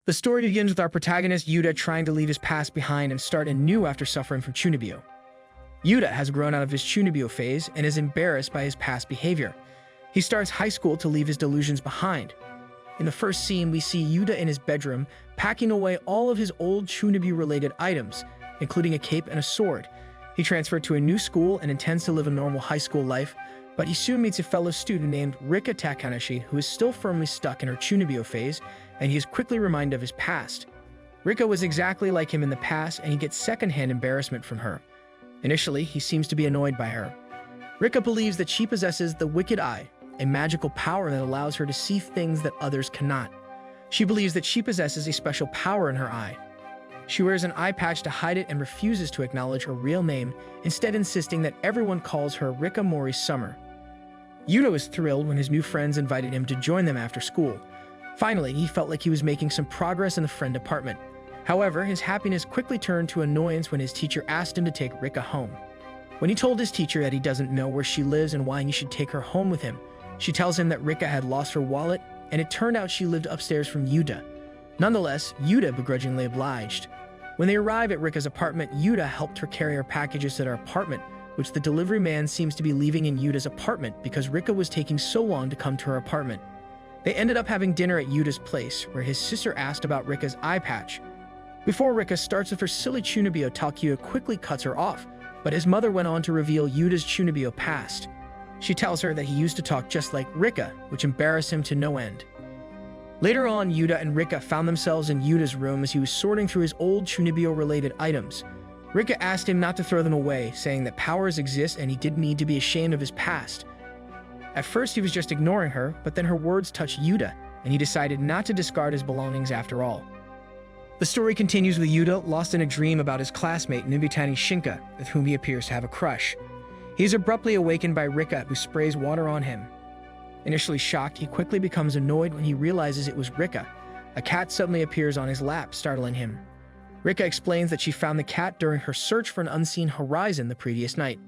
The story begins with our protagonist Yuta trying to leave his past behind and start anew after suffering from Chunibyo. Yuta has grown out of his Chunibyo phase and is embarrassed by his past behavior. He starts high school to leave his delusions behind. In the first scene, we see Yuta in his bedroom packing away all of his old Chunibyo-related items, including a cape and a sword. He transferred to a new school and intends to live a normal high school life, but he soon meets a fellow student named Rika Takanashi who is still firmly stuck in her Chunibyo phase, and he is quickly reminded of his past. Rika was exactly like him in the past, and he gets secondhand embarrassment from her. Initially, he seems to be annoyed by her. Rika believes that she possesses the Wicked Eye, a magical power that allows her to see things that others cannot. She believes that she possesses a special power in her eye. She wears an eye patch to hide it and refuses to acknowledge her real name, instead insisting that everyone calls her Rika Mori Summer. Yuta was thrilled when his new friends invited him to join them after school. Finally, he felt like he was making some progress in the friend department. However, his happiness quickly turned to annoyance when his teacher asked him to take Rika home. When he told his teacher that he doesn't know where she lives and why he should take her home with him, she tells him that Rika had lost her wallet, and it turned out she lived upstairs from Yuta. Nonetheless, Yuta begrudgingly obliged. When they arrive at Rika's apartment, Yuta helped her carry her packages to their apartment, which the delivery man seems to be leaving in Yuta's apartment because Rika was taking so long to come to her apartment. They ended up having dinner at Yuta's place, where his sister asked about Rika's eye patch. Before Rika starts with her silly Chunibyo talk, Yuta quickly cuts her off, but his mother went on to reveal Yuta's Chunibyo past. She tells her that he used to talk just like Rika, which embarrassed him to no end. Later on, Yuta and Rika found themselves in Yuta's room as he was sorting through his old Chunibyo-related items. Rika asked him not to throw them away, saying that powers exist and he didn't need to be ashamed of his past. At first, he was just ignoring her, but then her words touched Yuta, and he decided not to discard his belongings after all. The story continues with Yuta lost in a dream about his classmate Nobutani Shinka, with whom he appears to have a crush. He is abruptly awakened by Rika, who sprays water on him. Initially shocked, he quickly becomes annoyed when he realizes it was Rika. A cat suddenly appears on his lap, startling him. Rika explains that she found the cat during her search for an unseen horizon the previous night.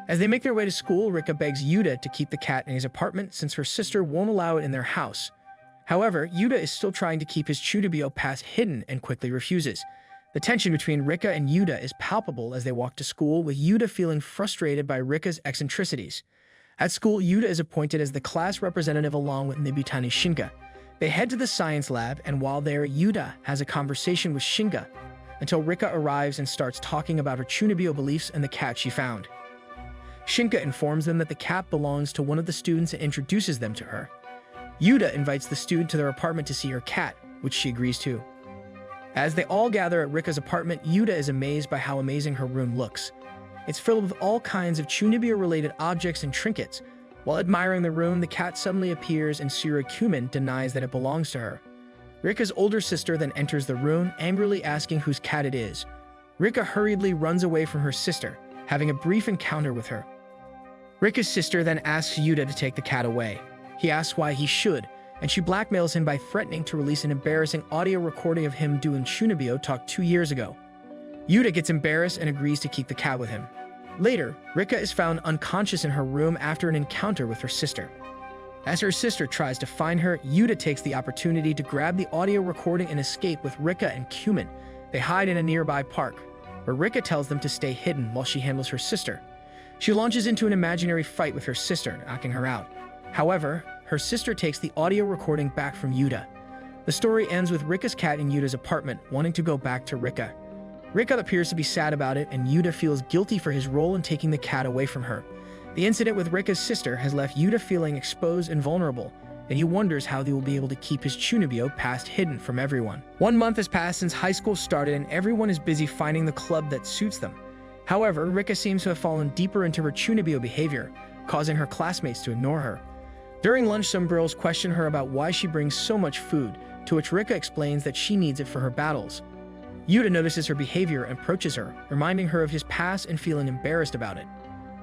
As they make their way to school, Rika begs Yuta to keep the cat in his apartment since her sister won't allow it in their house. However, Yuta is still trying to keep his Chunibyo past hidden and quickly refuses. The tension between Rika and Yuta is palpable as they walk to school, with Yuta feeling frustrated by Rika's eccentricities. At school, Yuta is appointed as the class representative along with Nobutani Shinka. They head to the science lab, and while there, Yuta has a conversation with Shinka until Rika arrives and starts talking about her Chunibyo beliefs and the cat she found. Shinka informs them that the cat belongs to one of the students and introduces them to her. Yuta invites the student to their apartment to see her cat, which she agrees to. As they all gather at Rika's apartment, Yuta is amazed by how amazing her room looks. It's filled with all kinds of Chunibyo-related objects and trinkets. While admiring the room, the cat suddenly appears and Tsurukumin denies that it belongs to her. Rika's older sister then enters the room, angrily asking whose cat it is. Rika hurriedly runs away from her sister, having a brief encounter with her. Rika's sister then asks Yuta to take the cat away. He asks why he should, and she blackmails him by threatening to release an embarrassing audio recording of him doing Chunibyo talk 2 years ago. Yuta gets embarrassed and agrees to keep the cat with him. Later, Rika is found unconscious in her room after an encounter with her sister. As her sister tries to find her, Yuta takes the opportunity to grab the audio recording and escape with Rika and Kumin. They hide in a nearby park, where Rika tells them to stay hidden while she handles her sister. She launches into an imaginary fight with her sister, knocking her out. However, her sister takes the audio recording back from Yuta. The story ends with Rika's cat in Yuta's apartment, wanting to go back to Rika. Rika appears to be sad about it, and Yuta feels guilty for his role in taking the cat away from her. The incident with Rika's sister has left Yuta feeling exposed and vulnerable, and he wonders how they will be able to keep his Chunibyo past hidden from everyone. 1 month has passed since high school started, and everyone is busy finding the club that suits them. However, Rika seems to have fallen deeper into her Chunibyo behavior, causing her classmates to ignore her. During lunch, some girls question her about why she brings so much food, to which Rika explains that she needs it for her battles. Yuta notices her behavior and approaches her, reminding her of his past and feeling embarrassed about it.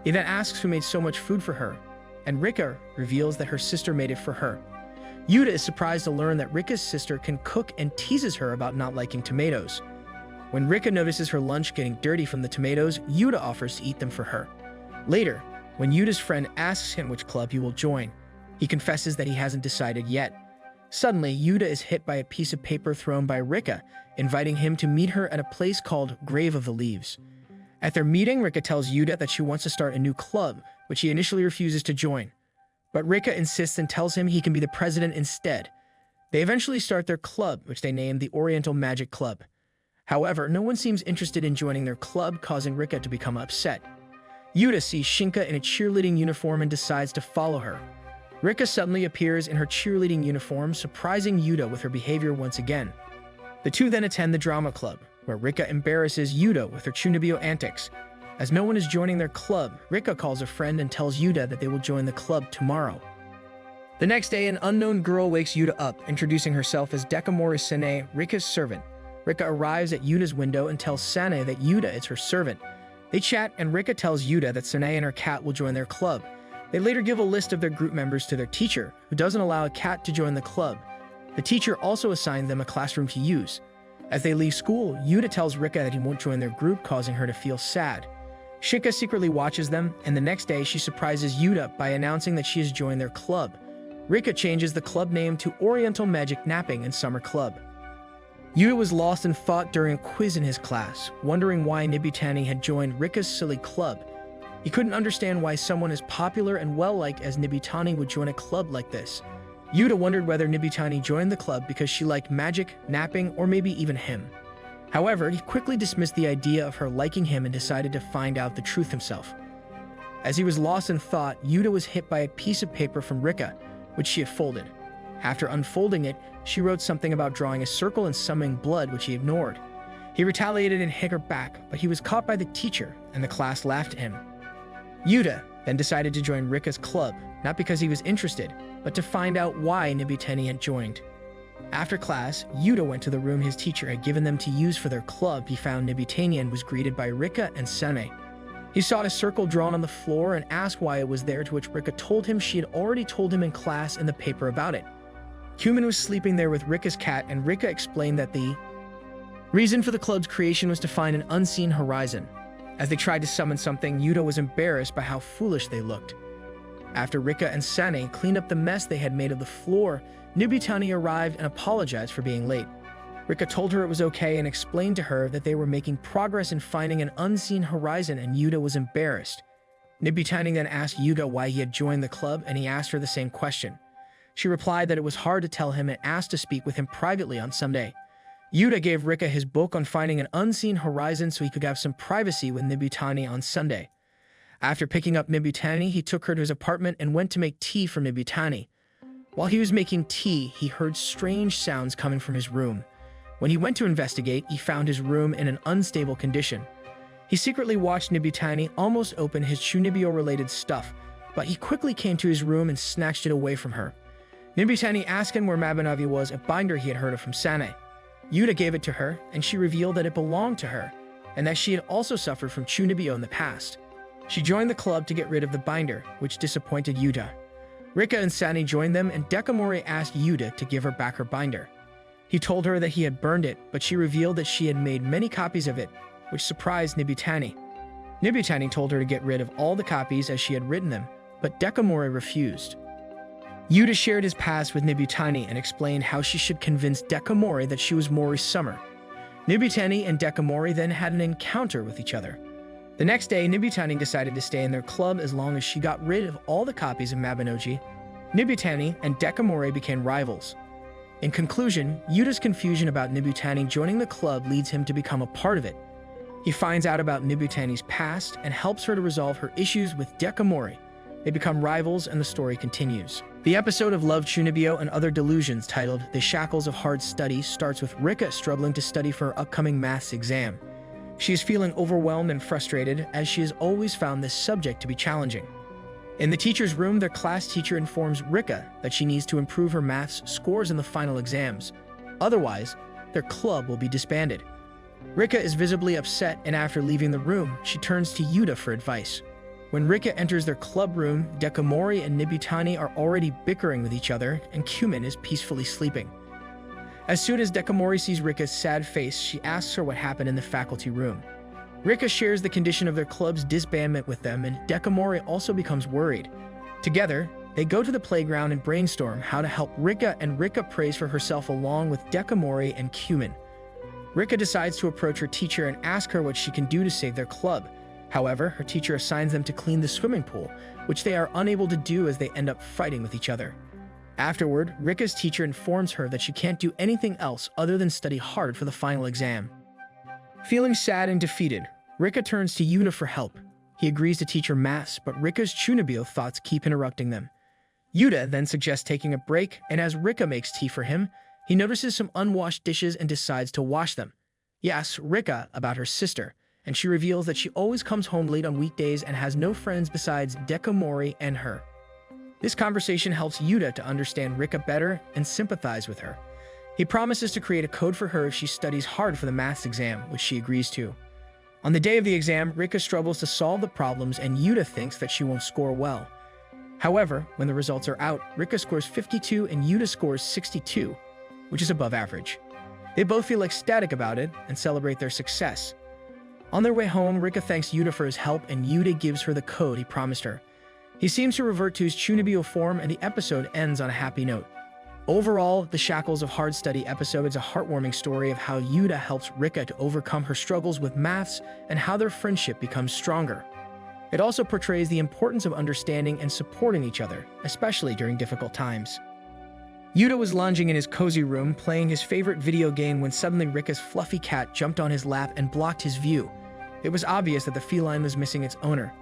He then asks who made so much food for her, and Rika reveals that her sister made it for her. Yuta is surprised to learn that Rika's sister can cook and teases her about not liking tomatoes. When Rika notices her lunch getting dirty from the tomatoes, Yuta offers to eat them for her. Later, when Yuta's friend asks him which club he will join, he confesses that he hasn't decided yet. Suddenly, Yuta is hit by a piece of paper thrown by Rika, inviting him to meet her at a place called Grave of the Leaves. At their meeting, Rika tells Yuta that she wants to start a new club, which he initially refuses to join. But Rika insists and tells him he can be the president instead. They eventually start their club, which they name the Oriental Magic Club. However, no one seems interested in joining their club, causing Rika to become upset. Yuta sees Shinka in a cheerleading uniform and decides to follow her. Rika suddenly appears in her cheerleading uniform, surprising Yuta with her behavior once again. The two then attend the drama club, where Rika embarrasses Yuta with her Chunibyo antics. As no one is joining their club, Rika calls a friend and tells Yuta that they will join the club tomorrow. The next day, an unknown girl wakes Yuta up, introducing herself as Dekamori Sane, Rika's servant. Rika arrives at Yuta's window and tells Sane that Yuta is her servant. They chat, and Rika tells Yuta that Sane and her cat will join their club. They later give a list of their group members to their teacher, who doesn't allow a cat to join the club. The teacher also assigned them a classroom to use. As they leave school, Yuta tells Rika that he won't join their group, causing her to feel sad. Shinka secretly watches them, and the next day she surprises Yuta by announcing that she has joined their club. Rika changes the club name to Oriental Magic Napping and Summer Club. Yuta was lost in thought during a quiz in his class, wondering why Nibutani had joined Rika's silly club. He couldn't understand why someone as popular and well-liked as Nibutani would join a club like this. Yuta wondered whether Nibutani joined the club because she liked magic, napping, or maybe even him. However, he quickly dismissed the idea of her liking him and decided to find out the truth himself. As he was lost in thought, Yuta was hit by a piece of paper from Rika, which she had folded. After unfolding it, she wrote something about drawing a circle and summoning blood, which he ignored. He retaliated and hit her back, but he was caught by the teacher, and the class laughed at him. Yuta then decided to join Rika's club, not because he was interested, but to find out why Nibutani had joined. After class, Yuta went to the room his teacher had given them to use for their club. He found Nibutani and was greeted by Rika and Sane. He saw a circle drawn on the floor and asked why it was there, to which Rika told him she had already told him in class in the paper about it. Cumin was sleeping there with Rika's cat, and Rika explained that the reason for the club's creation was to find an unseen horizon. As they tried to summon something, Yuta was embarrassed by how foolish they looked. After Rika and Sane cleaned up the mess they had made of the floor, Nibutani arrived and apologized for being late. Rika told her it was okay and explained to her that they were making progress in finding an unseen horizon, and Yuta was embarrassed. Nibutani then asked Yuta why he had joined the club, and he asked her the same question. She replied that it was hard to tell him and asked to speak with him privately on Sunday. Yuta gave Rika his book on finding an unseen horizon so he could have some privacy with Nibutani on Sunday. After picking up Nibutani, he took her to his apartment and went to make tea for Nibutani. While he was making tea, he heard strange sounds coming from his room. When he went to investigate, he found his room in an unstable condition. He secretly watched Nibutani almost open his Chunibyo-related stuff, but he quickly came to his room and snatched it away from her. Nibutani asked him where Mabinogi was, a binder he had heard of from Sane. Yuta gave it to her, and she revealed that it belonged to her, and that she had also suffered from Chunibyo in the past. She joined the club to get rid of the binder, which disappointed Yuta. Rika and Sane joined them, and Dekamori asked Yuta to give her back her binder. He told her that he had burned it, but she revealed that she had made many copies of it, which surprised Nibutani. Nibutani told her to get rid of all the copies as she had written them, but Dekamori refused. Yuta shared his past with Nibutani and explained how she should convince Dekamori that she was Mori Summer. Nibutani and Dekamori then had an encounter with each other. The next day, Nibutani decided to stay in their club as long as she got rid of all the copies of Mabinogi. Nibutani and Dekamori became rivals. In conclusion, Yuta's confusion about Nibutani joining the club leads him to become a part of it. He finds out about Nibutani's past and helps her to resolve her issues with Dekamori. They become rivals, and the story continues. The episode of Love Chunibyo and Other Delusions, titled The Shackles of Hard Study, starts with Rika struggling to study for her upcoming maths exam. She is feeling overwhelmed and frustrated, as she has always found this subject to be challenging. In the teacher's room, their class teacher informs Rika that she needs to improve her maths scores in the final exams. Otherwise, their club will be disbanded. Rika is visibly upset, and after leaving the room, she turns to Yuta for advice. When Rika enters their club room, Dekamori and Nibutani are already bickering with each other, and Cumin is peacefully sleeping. As soon as Dekamori sees Rika's sad face, she asks her what happened in the faculty room. Rika shares the condition of their club's disbandment with them, and Dekamori also becomes worried. Together, They go to the playground and brainstorm how to help Rika, and Rika prays for herself along with Dekamori and Kumin. Rika decides to approach her teacher and ask her what she can do to save their club. However, her teacher assigns them to clean the swimming pool, which they are unable to do as they end up fighting with each other. Afterward, Rika's teacher informs her that she can't do anything else other than study hard for the final exam. Feeling sad and defeated, Rika turns to Yuta for help. He agrees to teach her maths, but Rika's Chunibyo thoughts keep interrupting them. Yuta then suggests taking a break, and as Rika makes tea for him, he notices some unwashed dishes and decides to wash them. He asks Rika about her sister, and she reveals that she always comes home late on weekdays and has no friends besides Dekamori and her. This conversation helps Yuta to understand Rika better and sympathize with her. He promises to create a code for her if she studies hard for the maths exam, which she agrees to. On the day of the exam, Rika struggles to solve the problems and Yuta thinks that she won't score well. However, when the results are out, Rika scores 52 and Yuta scores 62, which is above average. They both feel ecstatic about it and celebrate their success. On their way home, Rika thanks Yuta for his help and Yuta gives her the code he promised her. He seems to revert to his Chunibyo form and the episode ends on a happy note. Overall, the Shackles of Hard Study episode is a heartwarming story of how Yuta helps Rika to overcome her struggles with maths and how their friendship becomes stronger. It also portrays the importance of understanding and supporting each other, especially during difficult times. Yuta was lounging in his cozy room playing his favorite video game when suddenly Rika's fluffy cat jumped on his lap and blocked his view. It was obvious that the feline was missing its owner.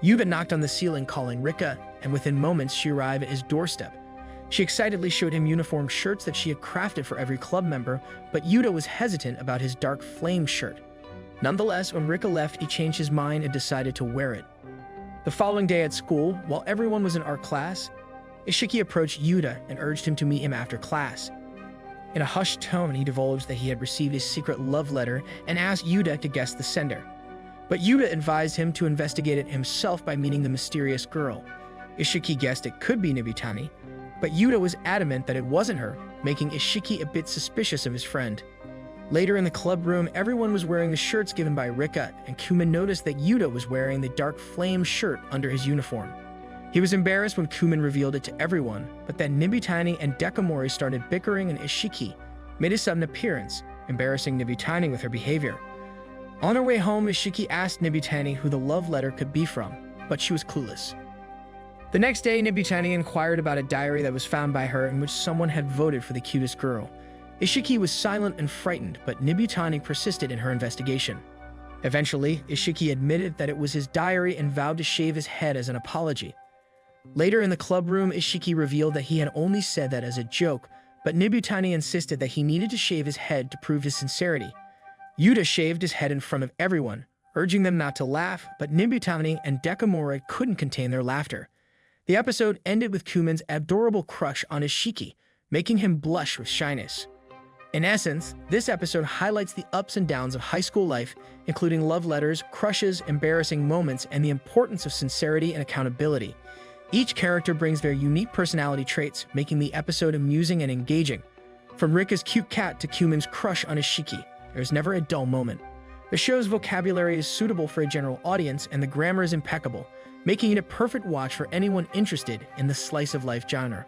Yuta knocked on the ceiling calling Rika, and within moments she arrived at his doorstep. She excitedly showed him uniform shirts that she had crafted for every club member, but Yuta was hesitant about his dark flame shirt. Nonetheless, when Rika left, he changed his mind and decided to wear it. The following day at school, while everyone was in art class, Ishiki approached Yuta and urged him to meet him after class. In a hushed tone, he divulged that he had received a secret love letter and asked Yuta to guess the sender. But Yuta advised him to investigate it himself by meeting the mysterious girl. Ishiki guessed it could be Nibutani, but Yuta was adamant that it wasn't her, making Ishiki a bit suspicious of his friend. Later in the club room, everyone was wearing the shirts given by Rika, and Kumin noticed that Yuta was wearing the dark flame shirt under his uniform. He was embarrassed when Kumin revealed it to everyone, but then Nibutani and Dekamori started bickering and Ishiki made a sudden appearance, embarrassing Nibutani with her behavior. On her way home, Ishiki asked Nibutani who the love letter could be from, but she was clueless. The next day, Nibutani inquired about a diary that was found by her in which someone had voted for the cutest girl. Ishiki was silent and frightened, but Nibutani persisted in her investigation. Eventually, Ishiki admitted that it was his diary and vowed to shave his head as an apology. Later in the club room, Ishiki revealed that he had only said that as a joke, but Nibutani insisted that he needed to shave his head to prove his sincerity. Yuta shaved his head in front of everyone, urging them not to laugh, but Nibutani and Dekamori couldn't contain their laughter. The episode ended with Kumin's adorable crush on Ishiki, making him blush with shyness. In essence, this episode highlights the ups and downs of high school life, including love letters, crushes, embarrassing moments, and the importance of sincerity and accountability. Each character brings their unique personality traits, making the episode amusing and engaging. From Rika's cute cat to Kumin's crush on Ishiki, there's never a dull moment. The show's vocabulary is suitable for a general audience, and the grammar is impeccable, making it a perfect watch for anyone interested in the slice-of-life genre.